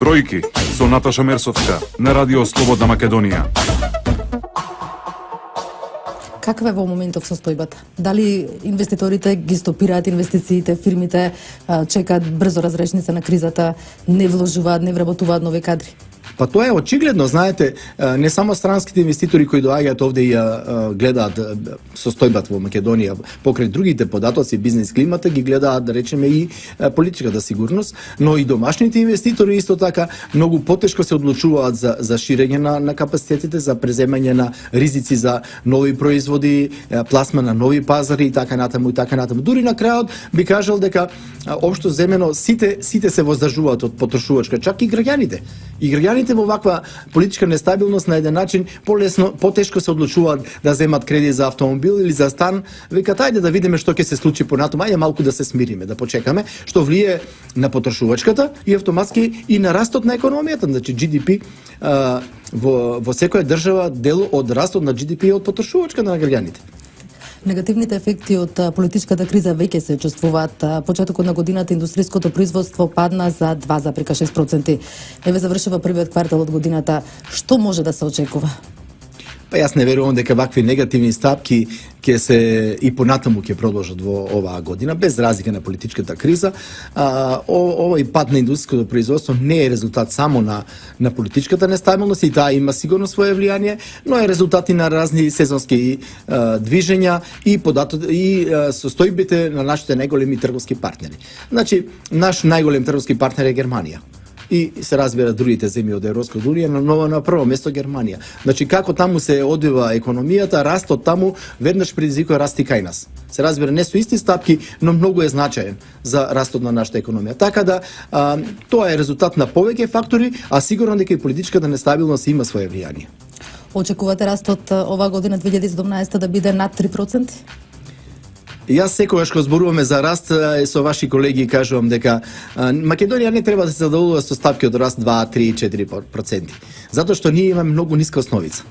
Бројки со Наташа Мерсовска на Радио Слободна Македонија. Каква е во моментов состојбата? Дали инвеститорите ги стопираат инвестициите, фирмите чекаат брзо разрешница на кризата, не вложуваат, не вработуваат нови кадри? Па тоа е очигледно, знаете, не само странските инвеститори кои доаѓаат овде и гледаат состојбата во Македонија, покрај другите податоци, бизнес климата, ги гледаат, да речеме, и политичката сигурност, но и домашните инвеститори исто така многу потешко се одлучуваат за ширење на капацитетите, за преземање на ризици за нови производи, пласма на нови пазари и така натаму и така натаму. Дури на крајот би кажал дека општо земено сите се воздржуваат од потрошувачка, чак и граѓаните. И граѓаните во ваква политичка нестабилност на еден начин потешко се одлучуваат да земат кредит за автомобил или за стан. Викаат ајде да видиме што ќе се случи понатаму, ајде малку да се смириме, да почекаме, што влие на потрошувачката и автоматски и на растот на економијата. Значи GDP во секоја држава дел од растот на GDP од потрошувачката на граѓаните. Негативните ефекти од политичката криза веќе се чувствуваат. Почетокот на годината индустријското производство падна за 2,6%. Еве завршува првиот квартал од годината. Што може да се очекува? Па јас не верувам дека вакви негативни стапки ќе се и понатаму ќе продолжат во оваа година, без разлика на политичката криза. Овој пад на индустријското производство не е резултат само на политичката нестабилност, и таа има сигурно свое влијание, но е резултат и на разни сезонски движења и состојбите на нашите најголеми трговски партнери. Значи, наш најголем трговски партнер е Германија. И се разбира другите земји од Европската унија, но на прво место Германија. Значи, како таму се одвива економијата, растот таму веднаш предизвикува раст и кај нас. Се разбира, не со исти стапки, но многу е значаен за растот на нашата економија. Така да, тоа е резултат на повеќе фактори, а сигурно дека и политичката нестабилност има свое влијание. Очекувате растот оваа година 2017 да биде над 3%? Јас секогаш кога зборуваме за раст со ваши колеги кажувам дека Македонија не треба да се задоволува со стапки од раст 2, 3, 4%. Затоа што ние имаме многу ниска основица.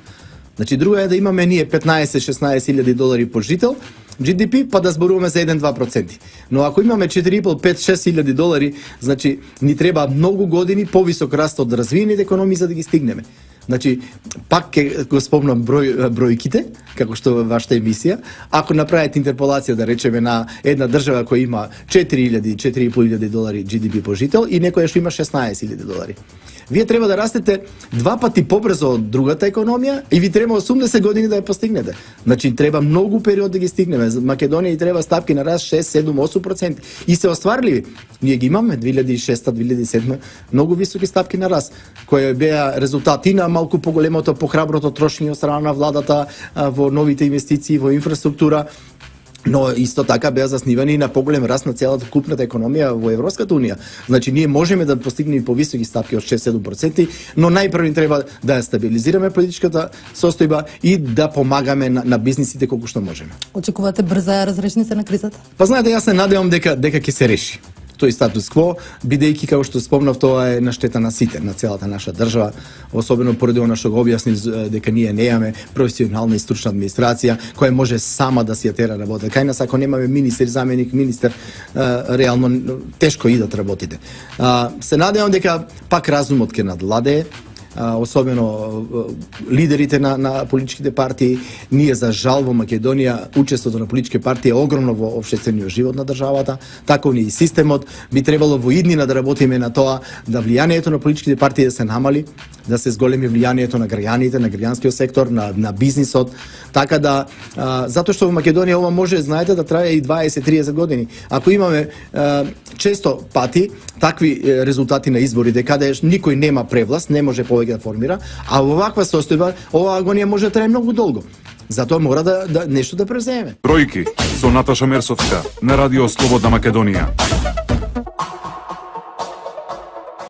Значи друго е да имаме ние 15-16 илјади долари по жител GDP, па да зборуваме за 1-2%. Но ако имаме 4,5-5-6 илјади долари, значи ни треба многу години повисок раст од развиените економии за да ги стигнеме. Значи, пак ќе го спомнам бројките, како што во вашата емисија. Ако направите интерполација, да речеме, на една држава која има 4,5 долари GDP по жител и некоја што има 16,000 долари. Вие треба да растете 2 пати побрзо од другата економија и ви треба 80 години да ја постигнете. Значи, треба многу период да ги стигнеме. Македонија и треба стапки на раст 6, 7, 8%. И се остварливи. Ние ги имаме 2006-2007 многу високи стапки на раст, кои беа резултати на малку поголемото похраброто трошење од страна на владата во новите инвестиции во инфраструктура, но исто така беа заснивани на поголем раст на целата купната економија во Европската унија. Значи ние можеме да постигнеме повисоки стапки од 6-7%, но најпрво треба да ја стабилизираме политичката состојба и да помагаме на бизнисите колку што можеме. Очекувате брза разрешница на кризата? Па знаете, јас се надевам дека ќе се реши тој статус кво, бидејќи, како што спомнав, тоа е на штета на сите, на целата наша држава, особено поради она што го објасни дека ние немаме професионална и стручна администрација која може сама да си ја тера работа. Кај нас ако немаме министер, заменик министер, реално тешко идат работите. Се надевам дека пак разумот ќе надвладее, особено лидерите на политичките партии. Ние за жал во Македонија учеството на политички партии е огромно во општествениот живот на државата, така и системот би требало во иднина да работиме на тоа да влијанието на политичките партии да се намали, да се зголеми влијанието на граѓаните, на граѓанскиот сектор, на бизнисот, така да затоа што во Македонија ова може, знаете, да трае и 20-30 години. Ако имаме често пати такви резултати на изборите каде никој нема превласт, не може повеќе да формира, а во ваква состојба оваа агонија може да трае многу долго. Затоа мора да нешто да преземе. Бројки со Наташа Мерсовска на Радио Слободна Македонија.